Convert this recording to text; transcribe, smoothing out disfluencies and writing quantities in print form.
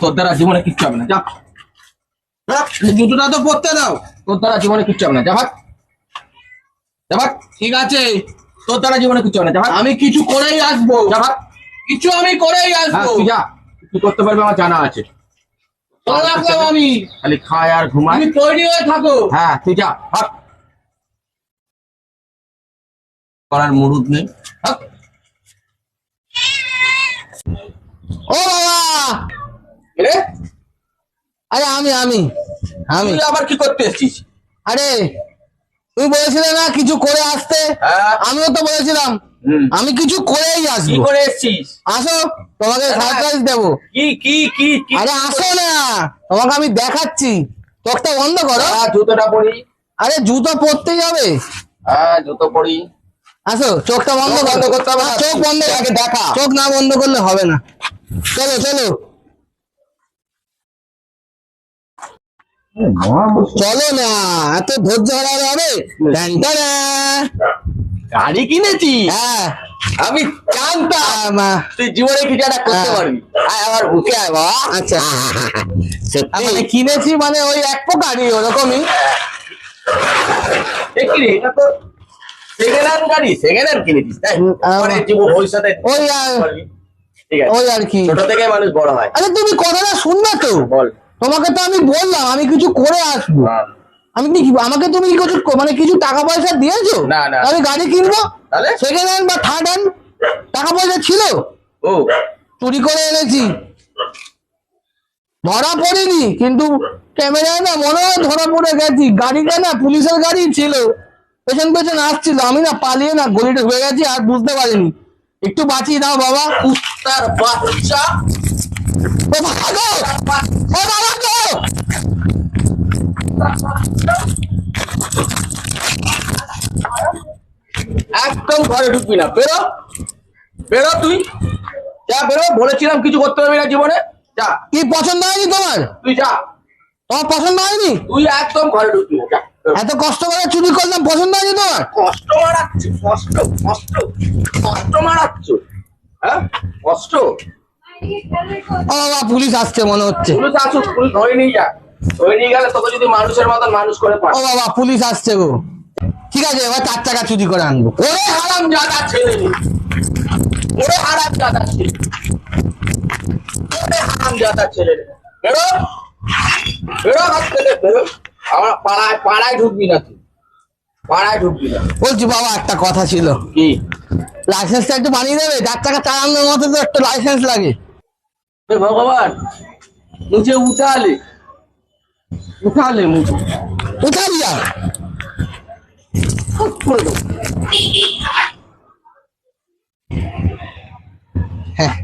তোর দ্বারা জীবনে কিচ্ছু হবে না, যা। জুতোটা তো পরতে দাও। তোর দ্বারা জীবনে কিচ্ছু হবে না, যা ভাগ। যা ভাগ। ঠিক আছে, তোর দ্বারা জীবনে কিচ্ছু হবে না, যা ভাগ। আমি কিছু করেই আসবো, যা ভাগ। কিছু আমি করেই আসবো। তুই যা, তুই করতে পারবি আমার জানা আছে। রাখলাম আমি, খালি খায় আর ঘুমায়। তুমি তৈরি হয়ে থাকো। হ্যাঁ তুই যা, ভাগ। করার মুরুদ নেই, ভাগ। ও বাবা, এরে, আরে আমি আমি আমি তুই আবার কি করতে এসেছিস? আরে তুমি বলেছিলে না কিছু করে আসতে, হ্যাঁ। আমিও তো বলেছিলাম আমি কিছু করেই কি আসবো। করে এসেছিস? আসো, তোমাকে হ্যাঁ। সারপ্রাইজ দেবো। কি কি কি কি? আরে আসো না, তোমাকে আমি দেখাচ্ছি। চোখটা বন্ধ করো। জুতোটা পরি। আরে জুতো পরতেই হবে। হ্যাঁ জুতো পরি। আসো, চোখটা বন্ধ চোখ করো। বন্ধ করতে হবে না। চোখ বন্ধ আগে দেখা। চোখ না বন্ধ করলে হবে না। চলো চলো চলো না, এত ধৈর্য হারালে হবে? টানটানা। গাড়ি কিনেছি। হ্যাঁ আমি জানতাম মা। তুই জীবনে কিছু একটা করতে হ্যাঁ। পারবি। আয় আমার বুকে আয় বাবা। আচ্ছা, সত্যি? মানে কিনেছি মানে ওই এক প্রকারই ওরকমই। দেখি রে, এটা তো সেকেন্ড হ্যান্ড গাড়ি। সেকেন্ড হ্যান্ড কিনেছিস তাই? মানে জীবন ভবিষ্যতে ওই আর- পারবি। ঠিক আছে, ওই আর কি। ছোট থেকে মানুষ বড় হয়। আরে তুমি কথাটা শুনবে তো? বল। তোমাকে তো আমি বললাম আমি কিছু করে আসবো। আমি কি আমাকে তুমি কি কিছু মানে কিছু টাকা পয়সা দিয়েছো? না, না। আমি গাড়ি কিনবো, তাহলে সেকেন্ড হ্যান্ড বা থার্ড হ্যান্ড। টাকা পয়সা ছিল, ও চুরি করে এনেছি। ধরা পড়িনি, কিন্তু ক্যামেরায় না মনে হয় ধরা পড়ে গেছি। গাড়িটা না পুলিশের গাড়ি ছিল, পেছন পেছন আসছিল। আমি না পালিয়ে না গলিতে ঢুকে গেছি, আর বুঝতে পারিনি। একটু বাঁচিয়ে দাও বাবা। কুত্তার বাচ্চা। ও ভাগো, ও বাবা গো! একদম ঘরে ঢুকবি না, বেরো। বেরো তুই, যা বেরো। বলেছিলাম কিছু করতে পারবি না জীবনে, যা। কি পছন্দ হয়নি তোমার? তুই যা, তোমার পছন্দ হয়নি? তুই একদম ঘরে ঢুকবি না, যা। এত কষ্ট করে চুরি করলাম, পছন্দ হয়নি তোমার? কষ্ট মারাচ্ছি, কষ্ট কষ্ট কষ্ট মারাচ্ছ। হ্যাঁ কষ্ট। ও বাবা, পুলিশ আসছে মনে হচ্ছে। পুলিশ আসুক, পুলিশ ধরে নিয়ে যা। ধরে নিয়ে গেলে তোকে যদি মানুষের মতন মানুষ করে পায়। ও বাবা, পুলিশ আসছে গো। ঠিক আছে, এবার 4 টাকা চুরি করে আনবো। ওরে হারাম জাদা ছেলে, ওরে হারাম জাদা ছেলে, ওরে হারাম জাদা ছেলে। বেরো, বেরো ঘর থেকে, বেরো। আমার পাড়ায় পাড়ায় ঢুকবি না তুই, পাড়ায় ঢুকবি না। বলছি বাবা, একটা কথা ছিল। কি? লাইসেন্সটা একটু বানিয়ে দেবে? 4 টাকা চালানোর মতো তো একটা লাইসেন্স লাগে। हे भगवान, मुझे उठा ले, उठा ले मुझे। उठा दिया। छोड़ दो। হ্যাঁ